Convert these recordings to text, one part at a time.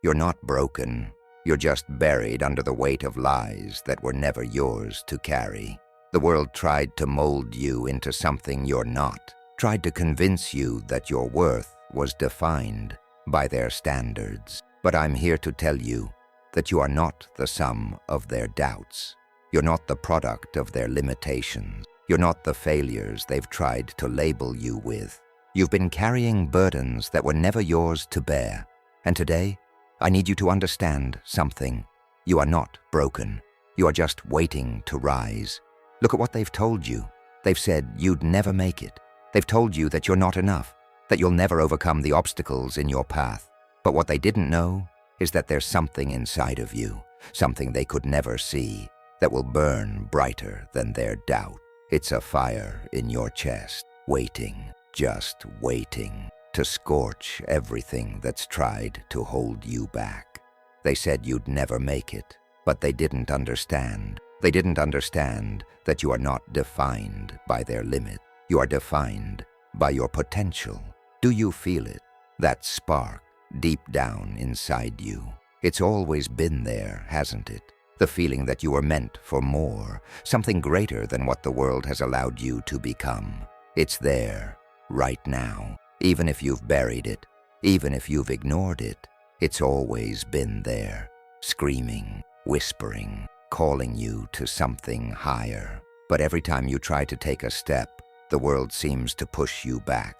You're not broken. You're just buried under the weight of lies that were never yours to carry. The world tried to mold you into something you're not, tried to convince you that your worth was defined by their standards. But I'm here to tell you that you are not the sum of their doubts. You're not the product of their limitations. You're not the failures they've tried to label you with. You've been carrying burdens that were never yours to bear. And today, I need you to understand something. You are not broken. You are just waiting to rise. Look at what they've told you. They've said you'd never make it. They've told you that you're not enough, that you'll never overcome the obstacles in your path. But what they didn't know is that there's something inside of you, something they could never see, that will burn brighter than their doubt. It's a fire in your chest, waiting, just waiting, to scorch everything that's tried to hold you back. They said you'd never make it, but they didn't understand. They didn't understand that you are not defined by their limit. You are defined by your potential. Do you feel it? That spark deep down inside you. It's always been there, hasn't it? The feeling that you are meant for more, something greater than what the world has allowed you to become. It's there, right now. Even if you've buried it, even if you've ignored it, it's always been there, screaming, whispering, calling you to something higher. But every time you try to take a step, the world seems to push you back.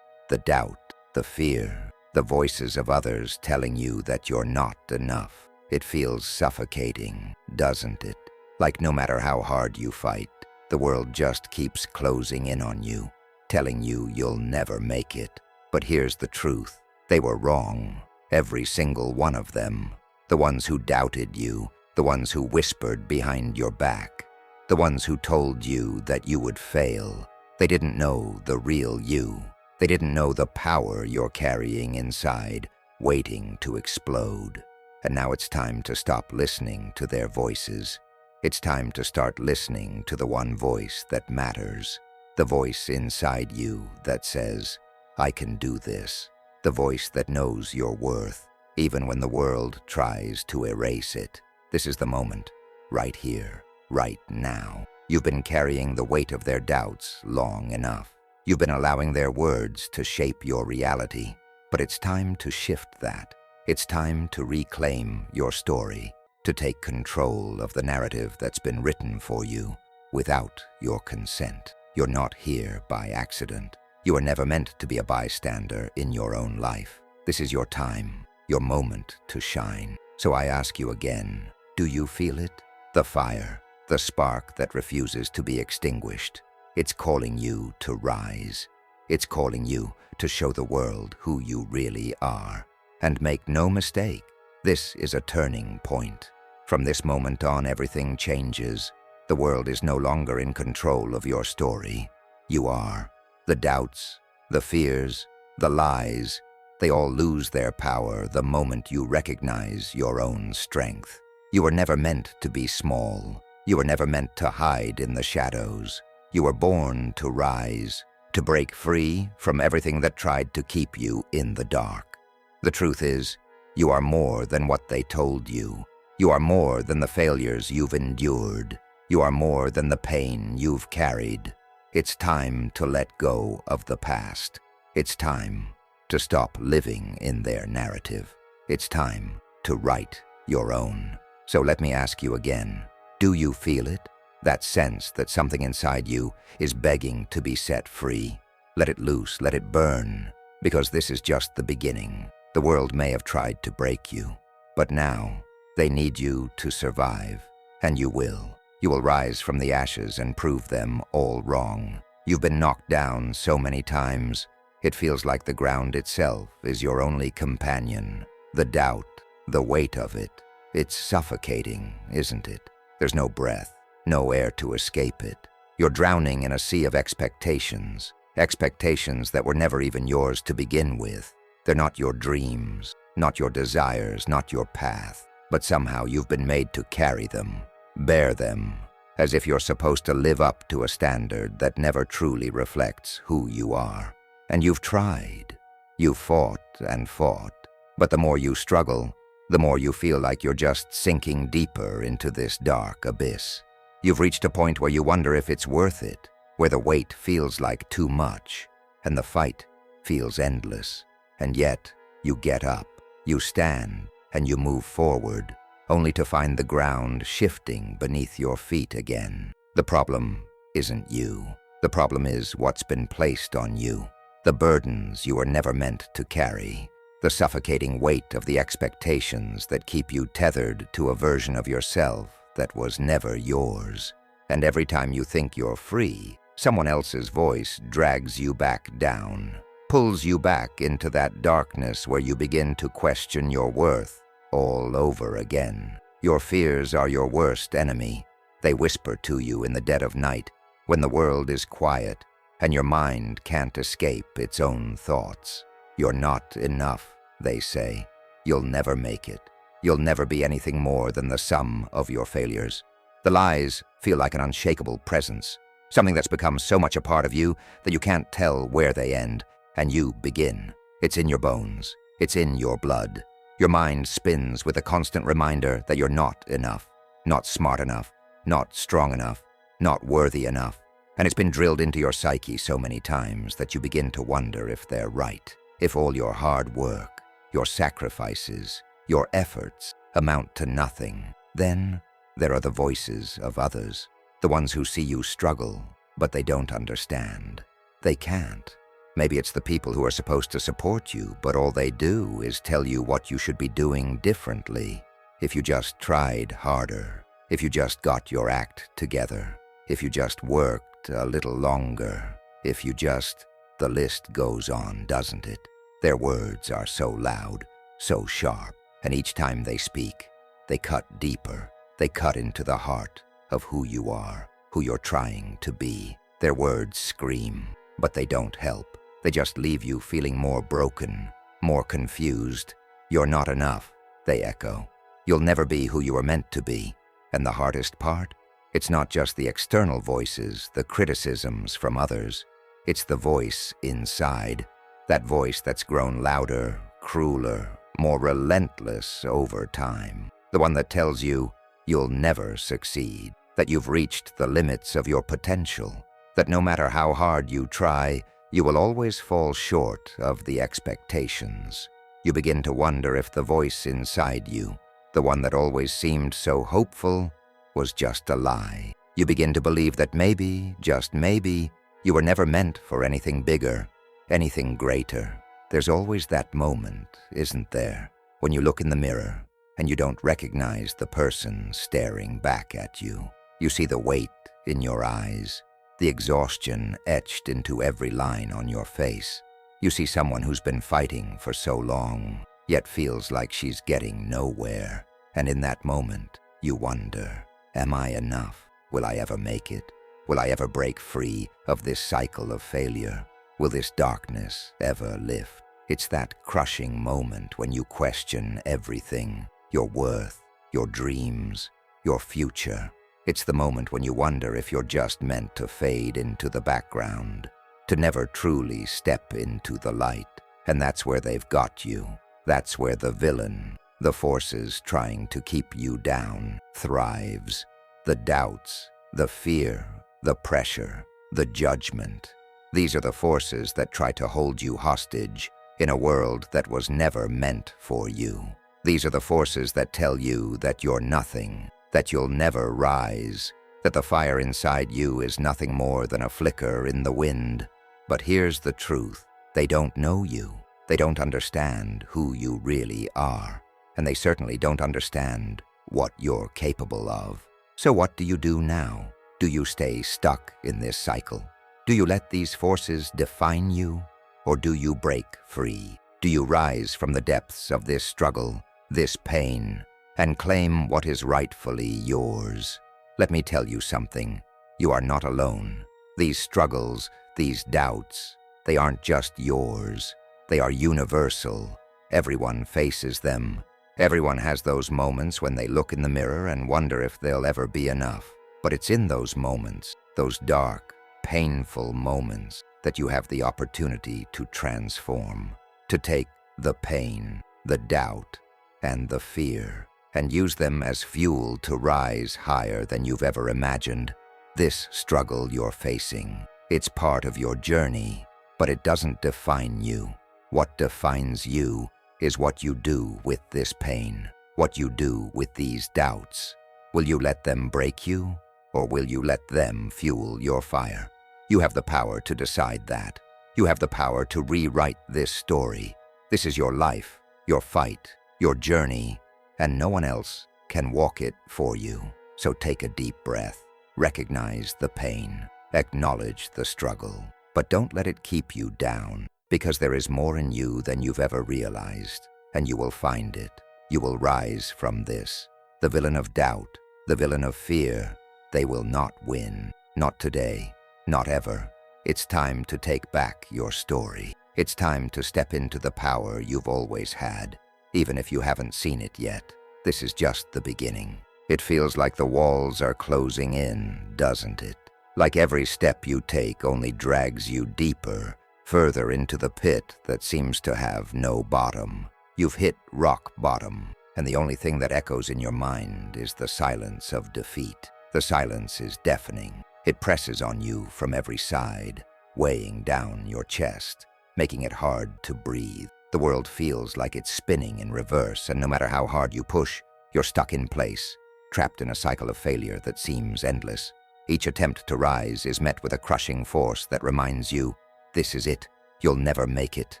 The doubt, the fear, the voices of others telling you that you're not enough. It feels suffocating, doesn't it? Like no matter how hard you fight, the world just keeps closing in on you, telling you you'll never make it. But here's the truth. They were wrong. Every single one of them. The ones who doubted you, the ones who whispered behind your back, the ones who told you that you would fail. They didn't know the real you. They didn't know the power you're carrying inside, waiting to explode. And now it's time to stop listening to their voices. It's time to start listening to the one voice that matters. The voice inside you that says, I can do this. The voice that knows your worth, even when the world tries to erase it. This is the moment, right here, right now. You've been carrying the weight of their doubts long enough. You've been allowing their words to shape your reality. But it's time to shift that. It's time to reclaim your story, to take control of the narrative that's been written for you without your consent. You're not here by accident. You were never meant to be a bystander in your own life. This is your time, your moment to shine. So I ask you again, do you feel it? The fire, the spark that refuses to be extinguished. It's calling you to rise. It's calling you to show the world who you really are. And make no mistake, this is a turning point. From this moment on, everything changes. The world is no longer in control of your story. You are. The doubts, the fears, the lies, they all lose their power the moment you recognize your own strength. You were never meant to be small. You were never meant to hide in the shadows. You were born to rise, to break free from everything that tried to keep you in the dark. The truth is, you are more than what they told you. You are more than the failures you've endured. You are more than the pain you've carried. It's time to let go of the past. It's time to stop living in their narrative. It's time to write your own. So let me ask you again, do you feel it? That sense that something inside you is begging to be set free. Let it loose, let it burn, because this is just the beginning. The world may have tried to break you, but now they need you to survive, and you will. You will rise from the ashes and prove them all wrong. You've been knocked down so many times, it feels like the ground itself is your only companion. The doubt, the weight of it, it's suffocating, isn't it? There's no breath, no air to escape it. You're drowning in a sea of expectations, expectations that were never even yours to begin with. They're not your dreams, not your desires, not your path, but somehow you've been made to carry them. Bear them, as if you're supposed to live up to a standard that never truly reflects who you are. And you've tried. You've fought and fought. But the more you struggle, the more you feel like you're just sinking deeper into this dark abyss. You've reached a point where you wonder if it's worth it, where the weight feels like too much, and the fight feels endless. And yet, you get up, you stand, and you move forward, only to find the ground shifting beneath your feet again. The problem isn't you. The problem is what's been placed on you, the burdens you were never meant to carry, the suffocating weight of the expectations that keep you tethered to a version of yourself that was never yours. And every time you think you're free, someone else's voice drags you back down, pulls you back into that darkness where you begin to question your worth all over again. Your fears are your worst enemy. They whisper to you in the dead of night, when the world is quiet and your mind can't escape its own thoughts. You're not enough, they say. You'll never make it. You'll never be anything more than the sum of your failures. The lies feel like an unshakable presence, something that's become so much a part of you that you can't tell where they end, and you begin. It's in your bones. It's in your blood. Your mind spins with a constant reminder that you're not enough, not smart enough, not strong enough, not worthy enough. And it's been drilled into your psyche so many times that you begin to wonder if they're right, if all your hard work, your sacrifices, your efforts amount to nothing. Then there are the voices of others, the ones who see you struggle, but they don't understand. They can't. Maybe it's the people who are supposed to support you, but all they do is tell you what you should be doing differently. If you just tried harder, if you just got your act together, if you just worked a little longer, if you just... The list goes on, doesn't it? Their words are so loud, so sharp, and each time they speak, they cut deeper. They cut into the heart of who you are, who you're trying to be. Their words scream, but they don't help. They just leave you feeling more broken, more confused. You're not enough, they echo. You'll never be who you were meant to be. And the hardest part? It's not just the external voices, the criticisms from others. It's the voice inside, that voice that's grown louder, crueler, more relentless over time. The one that tells you you'll never succeed, that you've reached the limits of your potential, that no matter how hard you try, you will always fall short of the expectations. You begin to wonder if the voice inside you, the one that always seemed so hopeful, was just a lie. You begin to believe that maybe, just maybe, you were never meant for anything bigger, anything greater. There's always that moment, isn't there, when you look in the mirror and you don't recognize the person staring back at you. You see the weight in your eyes, the exhaustion etched into every line on your face. You see someone who's been fighting for so long, yet feels like she's getting nowhere. And in that moment, you wonder, am I enough? Will I ever make it? Will I ever break free of this cycle of failure? Will this darkness ever lift? It's that crushing moment when you question everything, your worth, your dreams, your future. It's the moment when you wonder if you're just meant to fade into the background, to never truly step into the light. And that's where they've got you. That's where the villain, the forces trying to keep you down, thrives. The doubts, the fear, the pressure, the judgment. These are the forces that try to hold you hostage in a world that was never meant for you. These are the forces that tell you that you're nothing, that you'll never rise, that the fire inside you is nothing more than a flicker in the wind. But here's the truth. They don't know you. They don't understand who you really are. And they certainly don't understand what you're capable of. So what do you do now? Do you stay stuck in this cycle? Do you let these forces define you? Or do you break free? Do you rise from the depths of this struggle, this pain, and claim what is rightfully yours? Let me tell you something. You are not alone. These struggles, these doubts, they aren't just yours. They are universal. Everyone faces them. Everyone has those moments when they look in the mirror and wonder if they'll ever be enough. But it's in those moments, those dark, painful moments, that you have the opportunity to transform, to take the pain, the doubt, and the fear, and use them as fuel to rise higher than you've ever imagined. This struggle you're facing, it's part of your journey, but it doesn't define you. What defines you is what you do with this pain, what you do with these doubts. Will you let them break you, or will you let them fuel your fire? You have the power to decide that. You have the power to rewrite this story. This is your life, your fight, your journey, and no one else can walk it for you. So take a deep breath, recognize the pain, acknowledge the struggle, but don't let it keep you down, because there is more in you than you've ever realized, and you will find it. You will rise from this. The villain of doubt, the villain of fear, they will not win. Not today, not ever. It's time to take back your story. It's time to step into the power you've always had, even if you haven't seen it yet. This is just the beginning. It feels like the walls are closing in, doesn't it? Like every step you take only drags you deeper, further into the pit that seems to have no bottom. You've hit rock bottom, and the only thing that echoes in your mind is the silence of defeat. The silence is deafening. It presses on you from every side, weighing down your chest, making it hard to breathe. The world feels like it's spinning in reverse, and no matter how hard you push, you're stuck in place, trapped in a cycle of failure that seems endless. Each attempt to rise is met with a crushing force that reminds you, this is it. You'll never make it.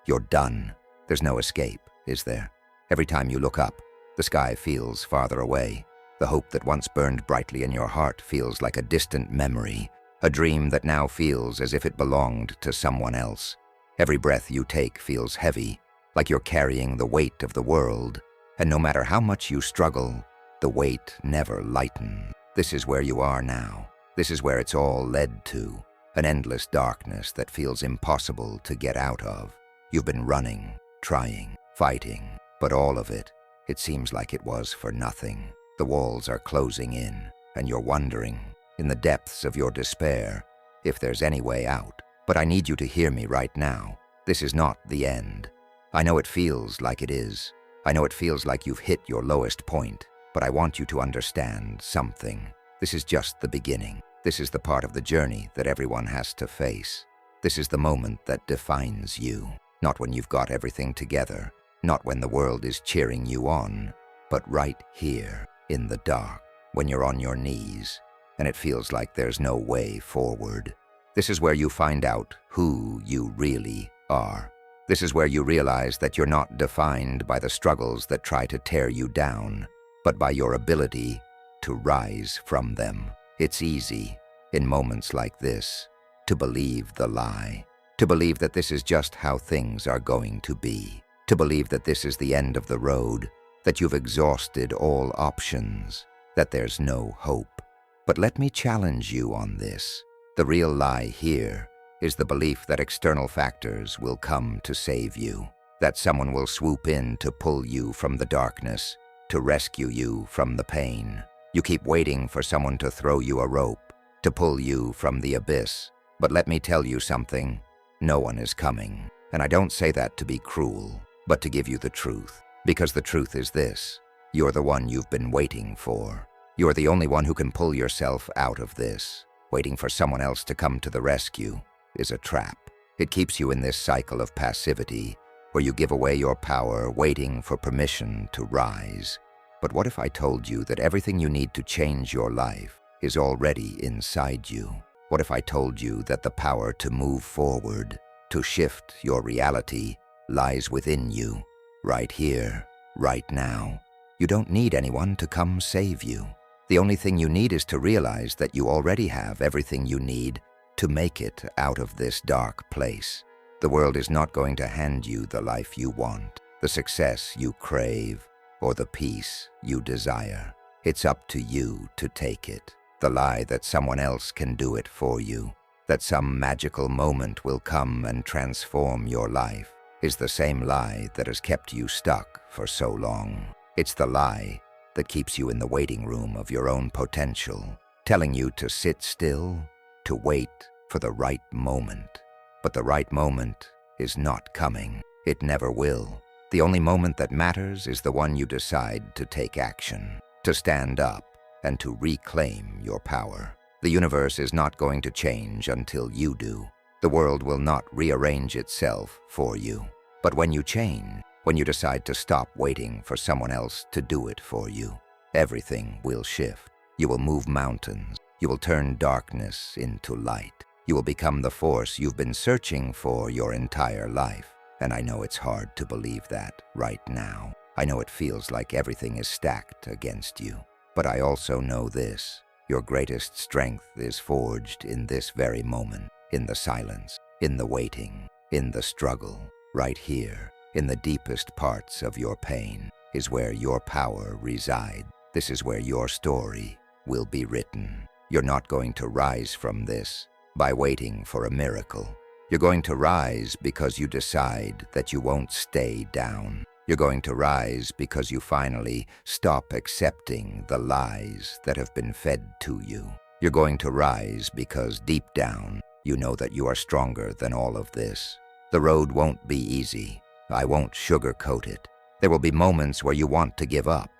You're done. There's no escape, is there? Every time you look up, the sky feels farther away. The hope that once burned brightly in your heart feels like a distant memory, a dream that now feels as if it belonged to someone else. Every breath you take feels heavy, like you're carrying the weight of the world, and no matter how much you struggle, the weight never lightens. This is where you are now. This is where it's all led to, an endless darkness that feels impossible to get out of. You've been running, trying, fighting, but all of it, it seems like it was for nothing. The walls are closing in, and you're wondering, in the depths of your despair, if there's any way out. But I need you to hear me right now. This is not the end. I know it feels like it is. I know it feels like you've hit your lowest point, but I want you to understand something. This is just the beginning. This is the part of the journey that everyone has to face. This is the moment that defines you. Not when you've got everything together, not when the world is cheering you on, but right here, in the dark, when you're on your knees, and it feels like there's no way forward. This is where you find out who you really are. This is where you realize that you're not defined by the struggles that try to tear you down, but by your ability to rise from them. It's easy, in moments like this, to believe the lie, to believe that this is just how things are going to be, to believe that this is the end of the road, that you've exhausted all options, that there's no hope. But let me challenge you on this. The real lie here is the belief that external factors will come to save you, that someone will swoop in to pull you from the darkness, to rescue you from the pain. You keep waiting for someone to throw you a rope, to pull you from the abyss. But let me tell you something, no one is coming. And I don't say that to be cruel, but to give you the truth. Because the truth is this, you're the one you've been waiting for. You're the only one who can pull yourself out of this. Waiting for someone else to come to the rescue is a trap. It keeps you in this cycle of passivity, where you give away your power waiting for permission to rise. But what if I told you that everything you need to change your life is already inside you? What if I told you that the power to move forward, to shift your reality, lies within you, right here, right now? You don't need anyone to come save you. The only thing you need is to realize that you already have everything you need to make it out of this dark place. The world is not going to hand you the life you want, the success you crave, or the peace you desire. It's up to you to take it. The lie that someone else can do it for you, that some magical moment will come and transform your life, is the same lie that has kept you stuck for so long. It's the lie that keeps you in the waiting room of your own potential, telling you to sit still, to wait for the right moment. But the right moment is not coming. It never will. The only moment that matters is the one you decide to take action, to stand up, and to reclaim your power. The universe is not going to change until you do. The world will not rearrange itself for you. But when you change, when you decide to stop waiting for someone else to do it for you, everything will shift. You will move mountains. You will turn darkness into light. You will become the force you've been searching for your entire life. And I know it's hard to believe that right now. I know it feels like everything is stacked against you. But I also know this: your greatest strength is forged in this very moment, in the silence, in the waiting, in the struggle. Right here, in the deepest parts of your pain, is where your power resides. This is where your story will be written. You're not going to rise from this by waiting for a miracle. You're going to rise because you decide that you won't stay down. You're going to rise because you finally stop accepting the lies that have been fed to you. You're going to rise because deep down, you know that you are stronger than all of this. The road won't be easy. I won't sugarcoat it. There will be moments where you want to give up,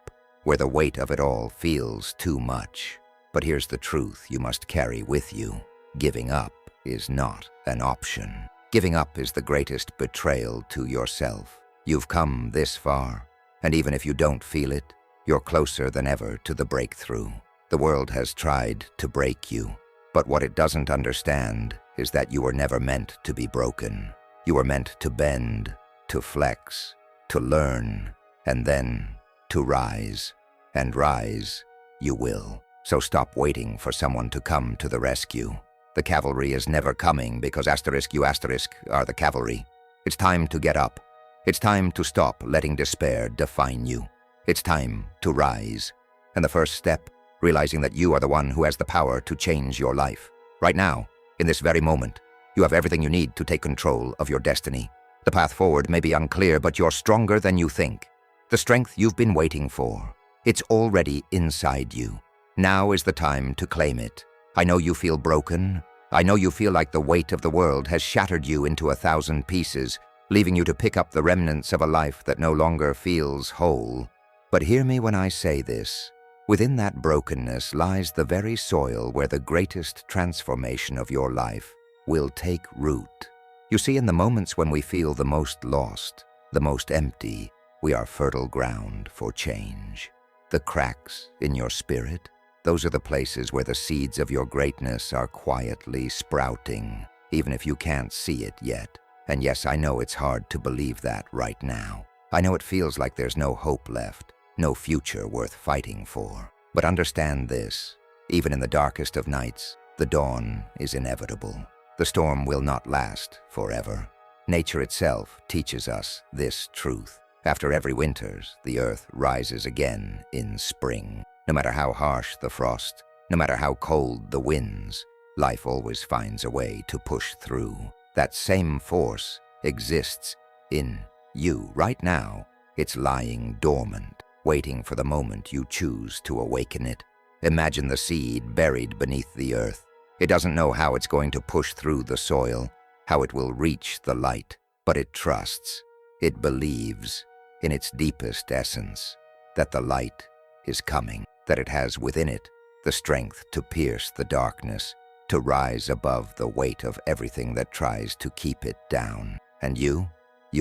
where the weight of it all feels too much. But here's the truth you must carry with you. Giving up is not an option. Giving up is the greatest betrayal to yourself. You've come this far, and even if you don't feel it, you're closer than ever to the breakthrough. The world has tried to break you, but what it doesn't understand is that you were never meant to be broken. You were meant to bend, to flex, to learn, and then to rise. And rise you will. So stop waiting for someone to come to the rescue. The cavalry is never coming because you are the cavalry. It's time to get up. It's time to stop letting despair define you. It's time to rise. And the first step, realizing that you are the one who has the power to change your life. Right now, in this very moment, you have everything you need to take control of your destiny. The path forward may be unclear, but you're stronger than you think. The strength you've been waiting for, it's already inside you. Now is the time to claim it. I know you feel broken. I know you feel like the weight of the world has shattered you into 1,000 pieces, leaving you to pick up the remnants of a life that no longer feels whole. But hear me when I say this. Within that brokenness lies the very soil where the greatest transformation of your life will take root. You see, in the moments when we feel the most lost, the most empty, we are fertile ground for change. The cracks in your spirit, those are the places where the seeds of your greatness are quietly sprouting, even if you can't see it yet. And yes, I know it's hard to believe that right now. I know it feels like there's no hope left, no future worth fighting for. But understand this, even in the darkest of nights, the dawn is inevitable. The storm will not last forever. Nature itself teaches us this truth. After every winters, the earth rises again in spring. No matter how harsh the frost, no matter how cold the winds, life always finds a way to push through. That same force exists in you right now. It's lying dormant, waiting for the moment you choose to awaken it. Imagine the seed buried beneath the earth. It doesn't know how it's going to push through the soil, how it will reach the light, but it trusts, it believes, in its deepest essence, that the light is coming, that it has within it the strength to pierce the darkness, to rise above the weight of everything that tries to keep it down. And you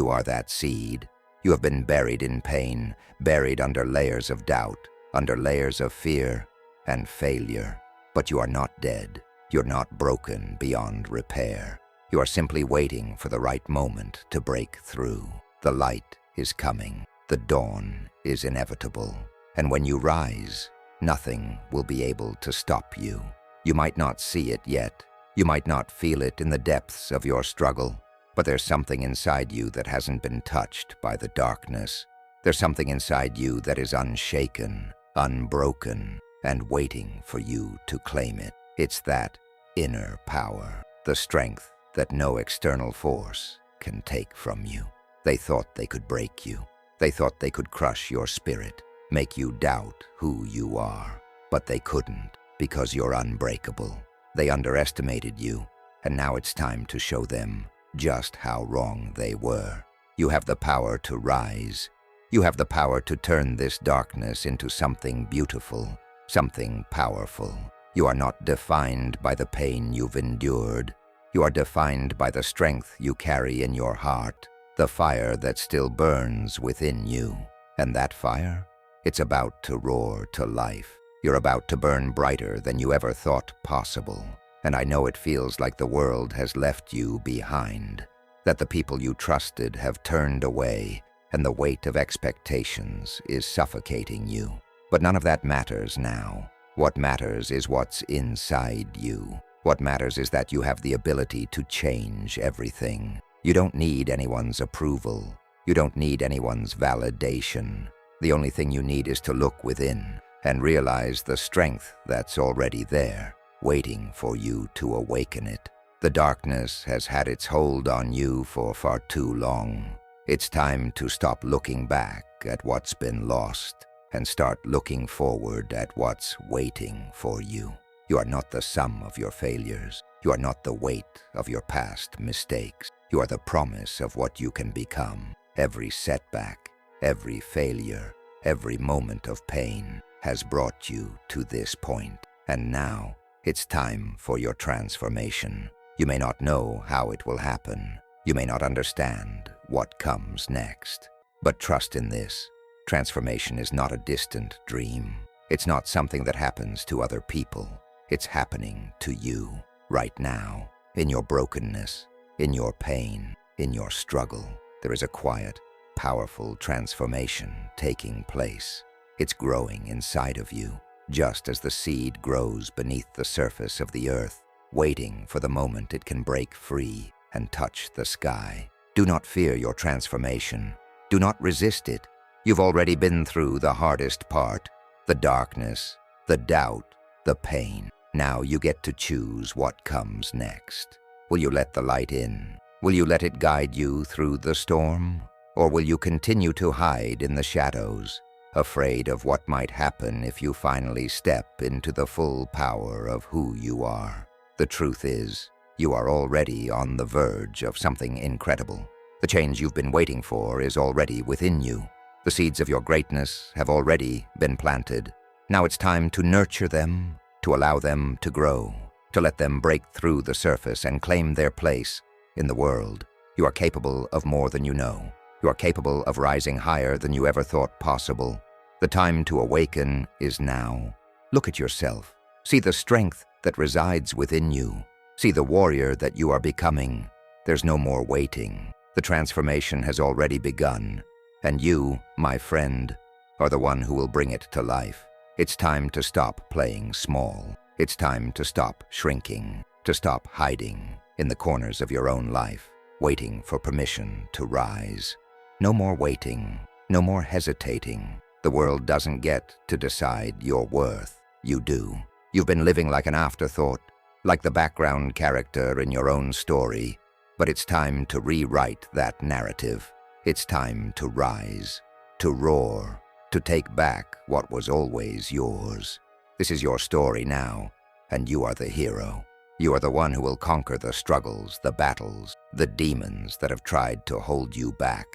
are that seed. You have been buried in pain, buried under layers of doubt, under layers of fear and failure. But you are not dead. You're not broken beyond repair. You are simply waiting for the right moment to break through. The light is coming. The dawn is inevitable. And when you rise, nothing will be able to stop you. You might not see it yet. You might not feel it in the depths of your struggle. But there's something inside you that hasn't been touched by the darkness. There's something inside you that is unshaken, unbroken, and waiting for you to claim it. It's that inner power, the strength that no external force can take from you. They thought they could break you. They thought they could crush your spirit, make you doubt who you are. But they couldn't, because you're unbreakable. They underestimated you, and now it's time to show them just how wrong they were. You have the power to rise. You have the power to turn this darkness into something beautiful, something powerful. You are not defined by the pain you've endured. You are defined by the strength you carry in your heart, the fire that still burns within you. And that fire? It's about to roar to life. You're about to burn brighter than you ever thought possible. And I know it feels like the world has left you behind, that the people you trusted have turned away, and the weight of expectations is suffocating you. But none of that matters now. What matters is what's inside you. What matters is that you have the ability to change everything. You don't need anyone's approval. You don't need anyone's validation. The only thing you need is to look within and realize the strength that's already there, waiting for you to awaken it. The darkness has had its hold on you for far too long. It's time to stop looking back at what's been lost and start looking forward at what's waiting for you. You are not the sum of your failures. You are not the weight of your past mistakes. You are the promise of what you can become. Every setback, every failure, every moment of pain has brought you to this point. And now, it's time for your transformation. You may not know how it will happen. You may not understand what comes next. But trust in this. Transformation is not a distant dream. It's not something that happens to other people. It's happening to you right now, in your brokenness, in your pain, in your struggle. There is a quiet, powerful transformation taking place. It's growing inside of you, just as the seed grows beneath the surface of the earth, waiting for the moment it can break free and touch the sky. Do not fear your transformation. Do not resist it. You've already been through the hardest part, the darkness, the doubt, the pain. Now you get to choose what comes next. Will you let the light in? Will you let it guide you through the storm? Or will you continue to hide in the shadows, afraid of what might happen if you finally step into the full power of who you are? The truth is, you are already on the verge of something incredible. The change you've been waiting for is already within you. The seeds of your greatness have already been planted. Now it's time to nurture them, to allow them to grow, to let them break through the surface and claim their place in the world. You are capable of more than you know. You are capable of rising higher than you ever thought possible. The time to awaken is now. Look at yourself. See the strength that resides within you. See the warrior that you are becoming. There's no more waiting. The transformation has already begun. And you, my friend, are the one who will bring it to life. It's time to stop playing small. It's time to stop shrinking, to stop hiding in the corners of your own life, waiting for permission to rise. No more waiting, no more hesitating. The world doesn't get to decide your worth. You do. You've been living like an afterthought, like the background character in your own story. But it's time to rewrite that narrative. It's time to rise, to roar, to take back what was always yours. This is your story now, and you are the hero. You are the one who will conquer the struggles, the battles, the demons that have tried to hold you back.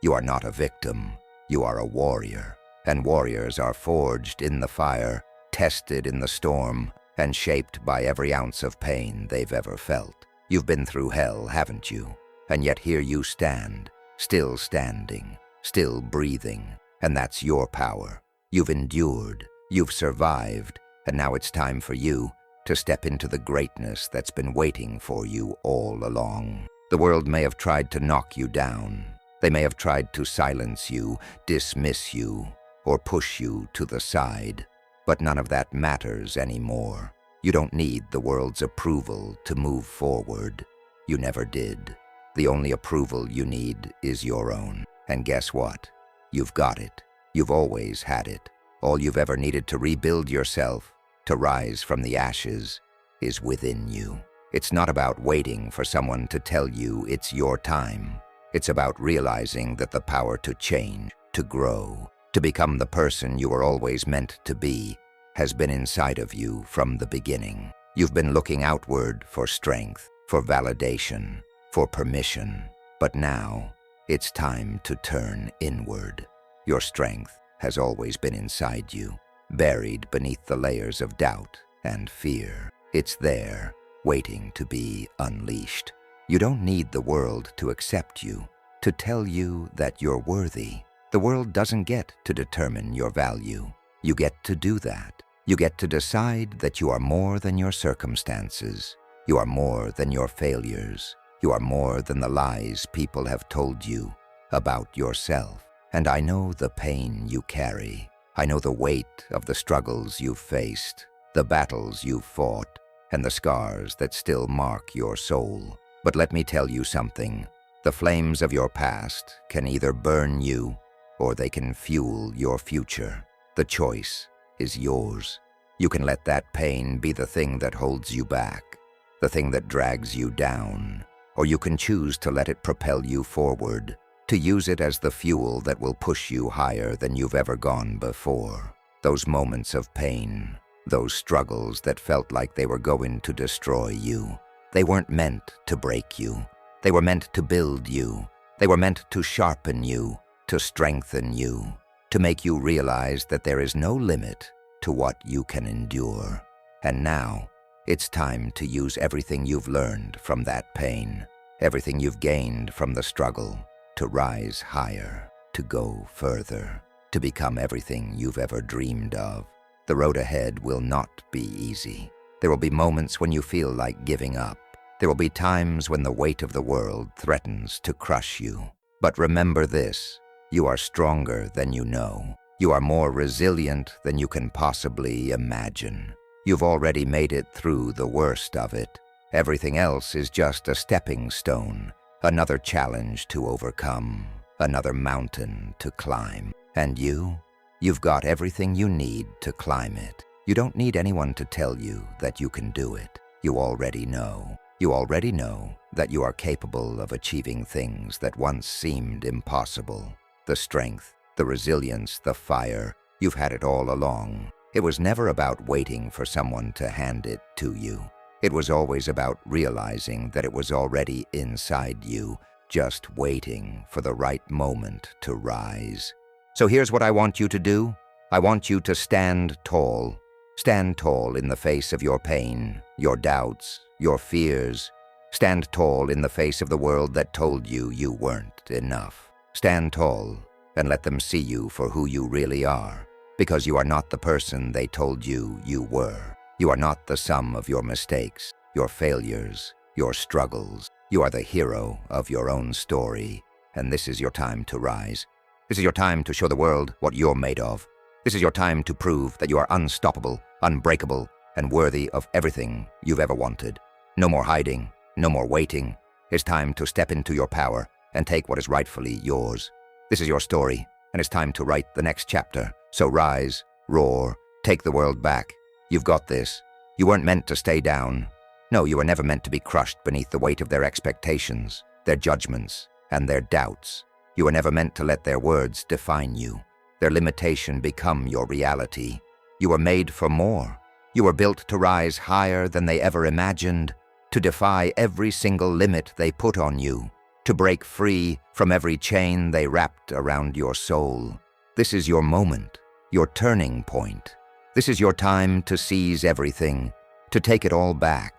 You are not a victim. You are a warrior. And warriors are forged in the fire, tested in the storm, and shaped by every ounce of pain they've ever felt. You've been through hell, haven't you? And yet here you stand, still standing, still breathing. And that's your power. You've endured, you've survived, and now it's time for you to step into the greatness that's been waiting for you all along. The world may have tried to knock you down. They may have tried to silence you, dismiss you, or push you to the side. But none of that matters anymore. You don't need the world's approval to move forward. You never did. The only approval you need is your own. And guess what? You've got it. You've always had it. All you've ever needed to rebuild yourself, to rise from the ashes, is within you. It's not about waiting for someone to tell you it's your time. It's about realizing that the power to change, to grow, to become the person you were always meant to be, has been inside of you from the beginning. You've been looking outward for strength, for validation, for permission. But now, It's time to turn inward. Your strength has always been inside you, buried beneath the layers of doubt and fear. It's there, waiting to be unleashed. You don't need the world to accept you, to tell you that you're worthy. The world doesn't get to determine your value. You get to do that. You get to decide that you are more than your circumstances. You are more than your failures. You are more than the lies people have told you about yourself. And I know the pain you carry. I know the weight of the struggles you've faced, the battles you've fought, and the scars that still mark your soul. But let me tell you something. The flames of your past can either burn you or they can fuel your future. The choice is yours. You can let that pain be the thing that holds you back, the thing that drags you down, or you can choose to let it propel you forward, to use it as the fuel that will push you higher than you've ever gone before. Those moments of pain, those struggles that felt like they were going to destroy you, they weren't meant to break you. They were meant to build you. They were meant to sharpen you, to strengthen you, to make you realize that there is no limit to what you can endure. And now, it's time to use everything you've learned from that pain, everything you've gained from the struggle, to rise higher, to go further, to become everything you've ever dreamed of. The road ahead will not be easy. There will be moments when you feel like giving up. There will be times when the weight of the world threatens to crush you. But remember this, you are stronger than you know. You are more resilient than you can possibly imagine. You've already made it through the worst of it. Everything else is just a stepping stone, another challenge to overcome, another mountain to climb. And you've got everything you need to climb it. You don't need anyone to tell you that you can do it. You already know. You already know that you are capable of achieving things that once seemed impossible. The strength, the resilience, the fire, you've had it all along. It was never about waiting for someone to hand it to you. It was always about realizing that it was already inside you, just waiting for the right moment to rise. So here's what I want you to do. I want you to stand tall. Stand tall in the face of your pain, your doubts, your fears. Stand tall in the face of the world that told you you weren't enough. Stand tall and let them see you for who you really are, because you are not the person they told you you were. You are not the sum of your mistakes, your failures, your struggles. You are the hero of your own story, and this is your time to rise. This is your time to show the world what you're made of. This is your time to prove that you are unstoppable, unbreakable, and worthy of everything you've ever wanted. No more hiding, no more waiting. It's time to step into your power and take what is rightfully yours. This is your story, and it's time to write the next chapter. So rise, roar, take the world back. You've got this. You weren't meant to stay down. No, you were never meant to be crushed beneath the weight of their expectations, their judgments, and their doubts. You were never meant to let their words define you, their limitation become your reality. You were made for more. You were built to rise higher than they ever imagined, to defy every single limit they put on you, to break free from every chain they wrapped around your soul. This is your moment, your turning point. This is your time to seize everything, to take it all back,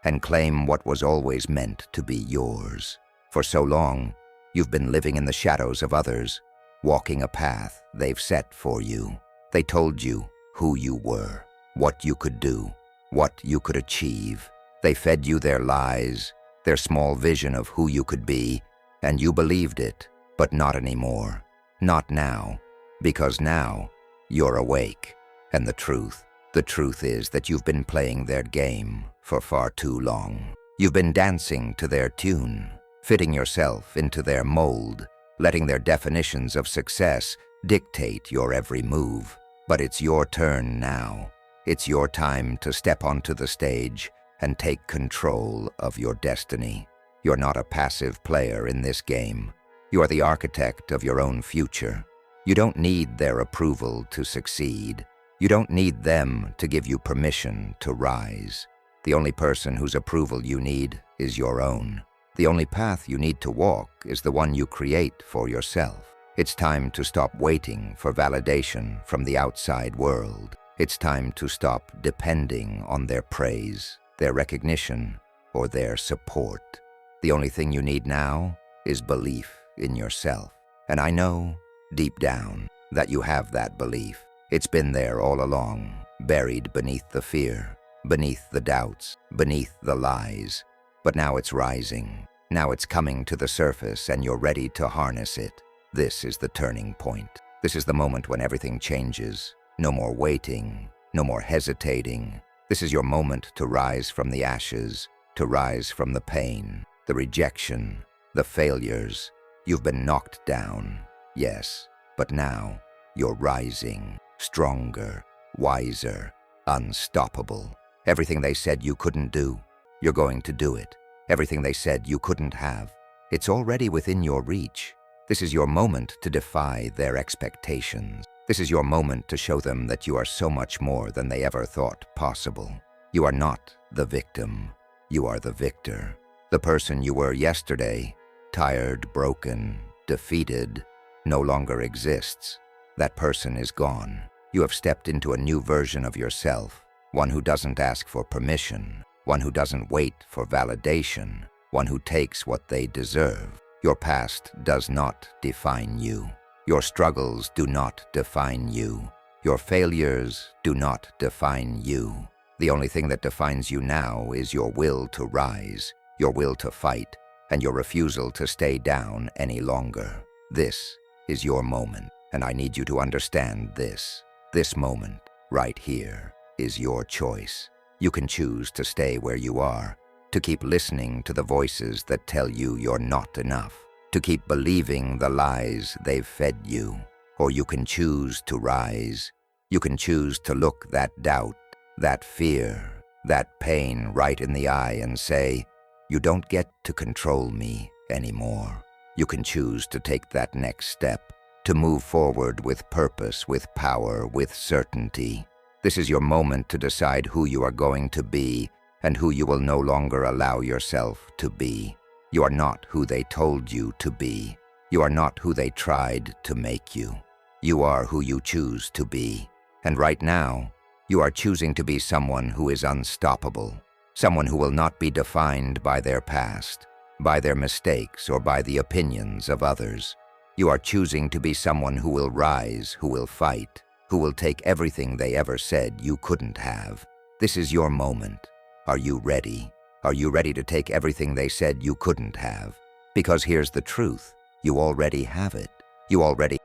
and claim what was always meant to be yours. For so long, you've been living in the shadows of others, walking a path they've set for you. They told you who you were, what you could do, what you could achieve. They fed you their lies, their small vision of who you could be, and you believed it, but not anymore. Not now, because now you're awake. And the truth is that you've been playing their game for far too long. You've been dancing to their tune, fitting yourself into their mold, letting their definitions of success dictate your every move. But it's your turn now. It's your time to step onto the stage and take control of your destiny. You're not a passive player in this game. You are the architect of your own future. You don't need their approval to succeed. You don't need them to give you permission to rise. The only person whose approval you need is your own. The only path you need to walk is the one you create for yourself. It's time to stop waiting for validation from the outside world. It's time to stop depending on their praise, their recognition, or their support. The only thing you need now is belief in yourself. And I know, deep down, that you have that belief. It's been there all along, buried beneath the fear, beneath the doubts, beneath the lies. But now it's rising. Now it's coming to the surface, and you're ready to harness it. This is the turning point. This is the moment when everything changes. No more waiting, no more hesitating. This is your moment to rise from the ashes, to rise from the pain, the rejection, the failures. You've been knocked down, yes, but now you're rising, stronger, wiser, unstoppable. Everything they said you couldn't do, you're going to do it. Everything they said you couldn't have, it's already within your reach. This is your moment to defy their expectations. This is your moment to show them that you are so much more than they ever thought possible. You are not the victim. You are the victor. The person you were yesterday, tired, broken, defeated, no longer exists. That person is gone. You have stepped into a new version of yourself, one who doesn't ask for permission, one who doesn't wait for validation, one who takes what they deserve. Your past does not define you. Your struggles do not define you. Your failures do not define you. The only thing that defines you now is your will to rise, your will to fight, and your refusal to stay down any longer. This is your moment, and I need you to understand this. This moment, right here, is your choice. You can choose to stay where you are, to keep listening to the voices that tell you you're not enough, to keep believing the lies they've fed you. Or you can choose to rise. You can choose to look that doubt, that fear, that pain right in the eye and say, you don't get to control me anymore. You can choose to take that next step, to move forward with purpose, with power, with certainty. This is your moment to decide who you are going to be and who you will no longer allow yourself to be. You are not who they told you to be. You are not who they tried to make you. You are who you choose to be. And right now, you are choosing to be someone who is unstoppable, someone who will not be defined by their past, by their mistakes, or by the opinions of others. You are choosing to be someone who will rise, who will fight, who will take everything they ever said you couldn't have. This is your moment. Are you ready? Are you ready to take everything they said you couldn't have? Because here's the truth. You already have it. You already